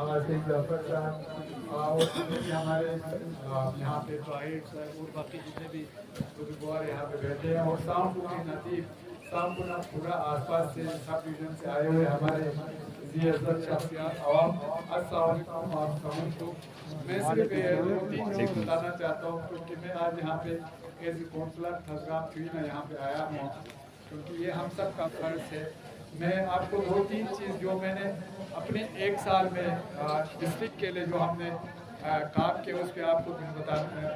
सिंह जफर साहब और जितने भी हमारे यहाँ पे ट्राइब्स है और बाकी जितने भी बुजुर्ग यहाँ पे बैठे हैं और शामपुर की नतीब शामपुर पूरा आसपास से सब डिवीजन से आए हुए हमारे मैं सिर्फ तीन चीज़ बताना चाहता हूँ क्योंकि मैं आज यहाँ पे एज ए काउंसलर थसगाम थ्री में यहाँ पे आया हूँ क्योंकि ये हम सब का फर्ज है। मैं आपको दो तीन चीज़ जो मैंने अपने एक साल में डिस्ट्रिक्ट के लिए जो हमने काम किया उस पर आपको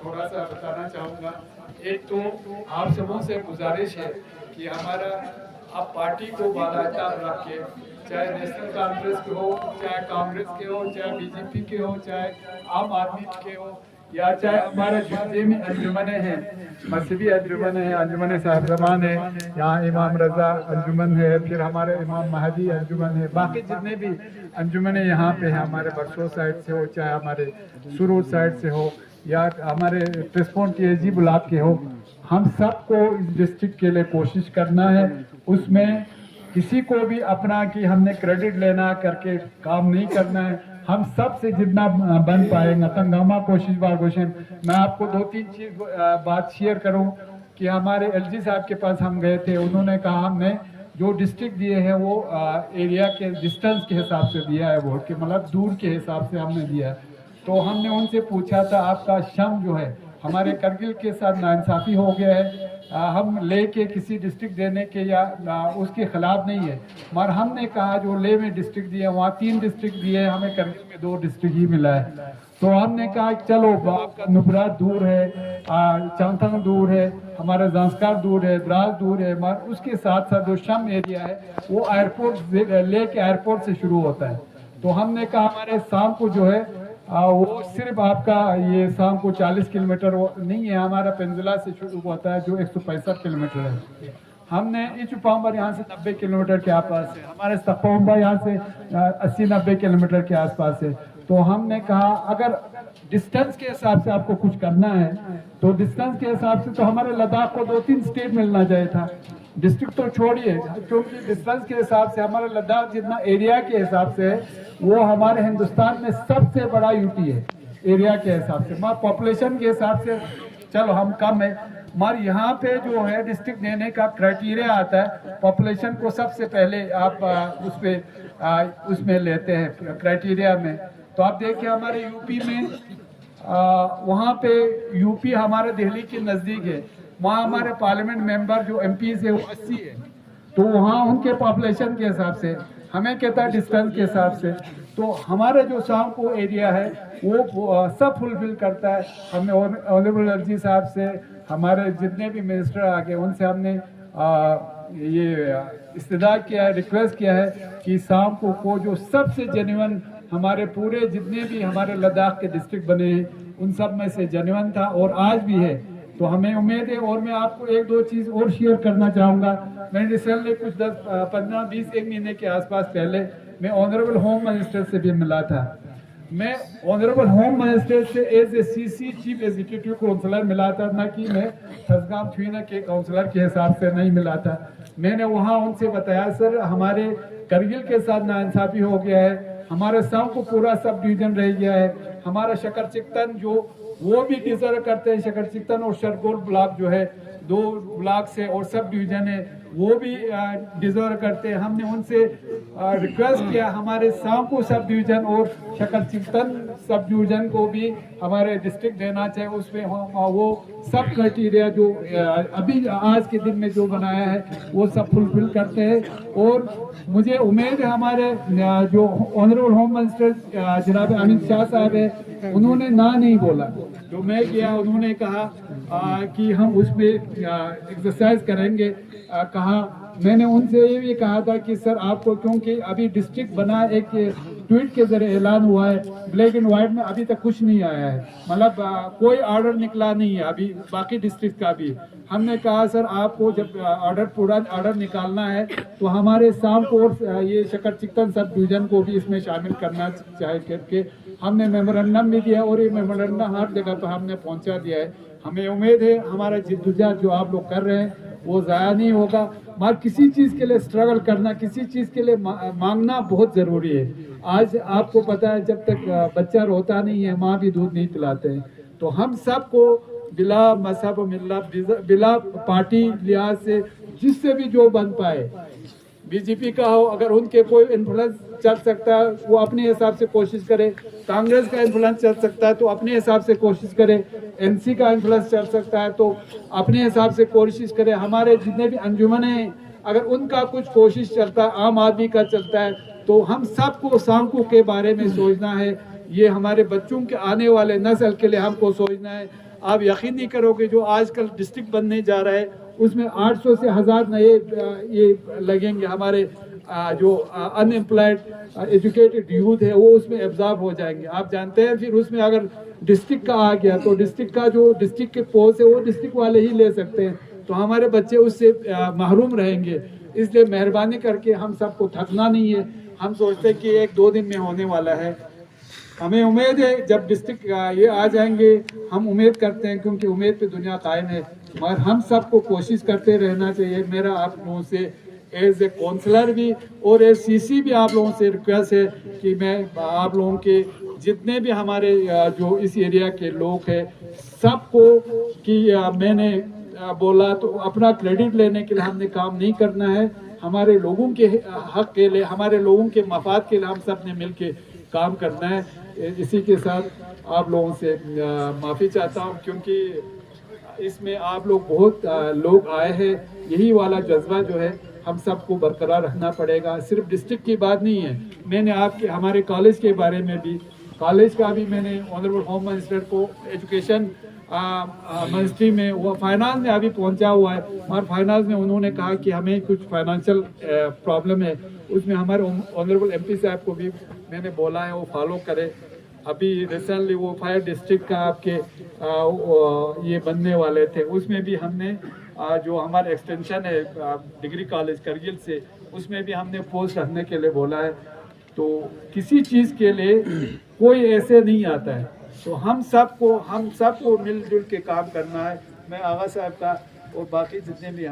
थोड़ा सा बताना चाहूँगा। एक तो आप सबों से गुजारिश है कि हमारा आप पार्टी को बालातर रख के, चाहे नेशनल कांग्रेस के हो, चाहे कांग्रेस के हो, चाहे बीजेपी के हो, चाहे आम आदमी के हो, या चाहे हमारे जितने भी अंजुमने हैं, मजहबी अंजुमन है, अंजुमन साहिब है, यहाँ इमाम रजा अंजुमन है, फिर हमारे इमाम महदी अंजुमन है, बाकी जितने भी अंजुमन यहाँ पे हैं, हमारे बक्सो साइड से हो, चाहे हमारे सुरूर साइड से हो, या हमारे ट्रिस्पोन के जी ब्लॉक के हो, हम सबको इस डिस्ट्रिक्ट के लिए कोशिश करना है। उसमें किसी को भी अपना कि हमने क्रेडिट लेना करके काम नहीं करना है। हम सब से जितना बन पाएंगे तंगामा कोशिश बागोशन। मैं आपको दो तीन चीज बात शेयर करूं कि हमारे एलजी साहब के पास हम गए थे, उन्होंने कहा हमने जो डिस्ट्रिक्ट दिए हैं वो एरिया के डिस्टेंस के हिसाब से दिया है, वोट के मतलब दूर के हिसाब से हमने दिया है। तो हमने उनसे पूछा था आपका शम जो है हमारे करगिल के साथ नाइंसाफ़ी हो गया है, हम ले के किसी डिस्ट्रिक्ट देने के या उसके खिलाफ नहीं है, मगर हमने कहा जो ले में डिस्ट्रिक्ट दिए वहाँ 3 डिस्ट्रिक्ट दिए, हमें करगिल में 2 डिस्ट्रिक्ट ही मिला है। तो हमने कहा चलो आपका नुबरा दूर है, चांथंग दूर है, हमारा जांस्कार दूर है, द्रास दूर है, मगर उसके साथ साथ जो शम एरिया है वो एयरपोर्ट ले के एयरपोर्ट से शुरू होता है। तो हमने कहा हमारे शाम को जो है वो सिर्फ आपका ये शाम को 40 किलोमीटर नहीं है, हमारा पेंजुला से शुरू होता है जो 165 किलोमीटर है। हमने इचुपाम्बर यहाँ से 90 किलोमीटर के आसपास है, हमारे सपोम्बा यहाँ से 80-90 किलोमीटर के आसपास है। तो हमने कहा अगर डिस्टेंस के हिसाब से आपको कुछ करना है तो डिस्टेंस के हिसाब से तो हमारे लद्दाख को 2-3 स्टेट मिलना चाहिए था, डिस्ट्रिक्ट तो छोड़िए, क्योंकि डिस्टेंस के हिसाब से हमारा लद्दाख जितना एरिया के हिसाब से वो हमारे हिंदुस्तान में सबसे बड़ा यूटी है एरिया के हिसाब से, मगर पॉपुलेशन के हिसाब से चलो हम कम है, मगर यहाँ पे जो है डिस्ट्रिक्ट देने का क्राइटेरिया आता है पॉपुलेशन को सबसे पहले आप उसमें लेते हैं क्राइटेरिया में। तो आप देखिए हमारे यूपी में वहाँ पे यूपी हमारे दिल्ली के नज़दीक है, वहाँ हमारे पार्लियामेंट मेंबर जो एमपी है वो 80 है, तो वहाँ उनके पॉपुलेशन के हिसाब से हमें कहता है डिस्टेंस के हिसाब से, तो हमारा जो शाम को एरिया है वो सब फुलफिल करता है। हमने ऑनरेबल एलजी साहब से हमारे जितने भी मिनिस्टर आ गए उनसे हमने ये इस्तदा किया है, रिक्वेस्ट किया है कि शाम को जो सबसे जेन्युइन हमारे पूरे जितने भी हमारे लद्दाख के डिस्ट्रिक्ट बने हैं उन सब में से जेन्युइन था और आज भी है। तो हमें उम्मीद है, और मैं आपको 1-2 चीज़ और शेयर करना चाहूँगा। मैंने रिसेंटली कुछ 10-15-20 महीने के आसपास पहले मैं ऑनरेबल होम मिनिस्टर से भी मिला था। मैं ऑनरेबल होम मिनिस्टर से as a CC chief executive councillor मिला था, ना कि मैं थसगाम थ्वीना के काउंसलर के हिसाब से नहीं मिला था। मैंने वहाँ उनसे बताया सर हमारे करगिल के साथ नाइंसाफ़ी हो गया है, हमारे शाम को पूरा सब डिवीजन रह गया है, हमारा शकर चिकतन जो वो भी डिजर्व करते हैं, शकर चिकतन और शरगोल ब्लॉक जो है 2 ब्लॉक से और सब डिवीजन है वो भी डिजर्व करते हैं। हमने उनसे रिक्वेस्ट किया हमारे शामपुर सब डिवीजन और शकर चिकतन सब डिवीजन को भी हमारे डिस्ट्रिक्ट देना चाहिए, उसमें वो सब क्राइटेरिया जो अभी आज के दिन में जो बनाया है वो सब फुलफिल करते हैं। और मुझे उम्मीद है हमारे जो ऑनरेबल होम मिनिस्टर जनाब अमित शाह साहब है उन्होंने ना नहीं बोला, जो मैं किया उन्होंने कहा कि हम उसमें एक्सरसाइज करेंगे। कहा मैंने उनसे ये भी कहा था कि सर आपको, क्योंकि अभी डिस्ट्रिक्ट बना एक ट्वीट के जरिए ऐलान हुआ है, ब्लैक एंड व्हाइट में अभी तक कुछ नहीं आया है, मतलब कोई ऑर्डर निकला नहीं है अभी बाकी डिस्ट्रिक्ट का भी। हमने कहा सर आपको जब पूरा ऑर्डर निकालना है तो हमारे शाम को ये शकर चिकतन सब डिवीजन को भी इसमें शामिल करना चाहिए करके हमने मेमोरेंडम भी दिया और ये मेमोरेंडम हर जगह पर हमने पहुंचा दिया है। हमें उम्मीद है हमारा जिद्दोजहद जो आप लोग कर रहे हैं वो ज़ाया नहीं होगा। मगर किसी चीज़ के लिए स्ट्रगल करना, किसी चीज़ के लिए मांगना बहुत ज़रूरी है। आज आपको पता है जब तक बच्चा रोता नहीं है माँ भी दूध नहीं पिलाते हैं। तो हम सबको बिला मजहब मिल्लत, बिला पार्टी लिहाज से जिससे भी जो बन पाए, बीजेपी का हो, अगर उनके कोई इन्फ्लुएंस चल सकता है वो अपने हिसाब से कोशिश करे, कांग्रेस का इन्फ्लुएंस चल सकता है तो अपने हिसाब से कोशिश करे, एनसी का इन्फ्लुएंस चल सकता है तो अपने हिसाब से कोशिश करे। हमारे जितने भी अंजुमन हैं अगर उनका कुछ कोशिश चलता है, आम आदमी का चलता है, तो हम सबको सांखों के बारे में सोचना है। ये हमारे बच्चों के आने वाले नस्ल के लिए हमको सोचना है। आप यकीन नहीं करोगे जो आजकल डिस्ट्रिक्ट बनने जा रहा है उसमें 800 से 1000 नए ये लगेंगे। हमारे जो अनएम्प्लॉयड एजुकेटेड यूथ है वो उसमें एब्जॉर्ब हो जाएंगे। आप जानते हैं फिर उसमें अगर डिस्ट्रिक्ट का आ गया तो डिस्ट्रिक्ट का जो डिस्ट्रिक्ट के पोस्ट है वो डिस्ट्रिक्ट वाले ही ले सकते हैं, तो हमारे बच्चे उससे महरूम रहेंगे। इसलिए मेहरबानी करके हम सबको थकना नहीं है। हम सोचते हैं कि 1-2 दिन में होने वाला है। हमें उम्मीद है जब डिस्ट्रिक्ट ये आ जाएंगे, हम उम्मीद करते हैं क्योंकि उम्मीद पे दुनिया कायम है, मगर हम सबको कोशिश करते रहना चाहिए। मेरा आप लोगों से एज ए काउंसलर भी और एज सीसी भी आप लोगों से रिक्वेस्ट है कि मैं आप लोगों के जितने भी हमारे जो इस एरिया के लोग हैं सबको कि मैंने बोला तो अपना क्रेडिट लेने के लिए हमने काम नहीं करना है। हमारे लोगों के हक के लिए, हमारे लोगों के मफाद के लिए हम सब ने मिल के काम करना है। इसी के साथ आप लोगों से माफ़ी चाहता हूँ क्योंकि इसमें आप लोग बहुत लोग आए हैं। यही वाला जज्बा जो है हम सबको बरकरार रखना पड़ेगा। सिर्फ डिस्ट्रिक्ट की बात नहीं है, मैंने आपके हमारे कॉलेज के बारे में भी, कॉलेज का भी मैंने ऑनरेबल होम मिनिस्टर को एजुकेशन मिनिस्ट्री में वो फाइनेंस में अभी पहुंचा हुआ है, और फाइनेंस में उन्होंने कहा कि हमें कुछ फाइनेंशियल प्रॉब्लम है, उसमें हमारे ऑनरेबल एमपी साहब को भी मैंने बोला है वो फॉलो करें। अभी रिसेंटली वो 5 डिस्ट्रिक्ट का आपके ये बनने वाले थे, उसमें भी हमने जो हमारा एक्सटेंशन है डिग्री कॉलेज करगिल से, उसमें भी हमने पोस्ट रखने के लिए बोला है। तो किसी चीज़ के लिए कोई ऐसे नहीं आता है, तो हम सबको मिलजुल के काम करना है। मैं आगा साहब का और बाकी जितने भी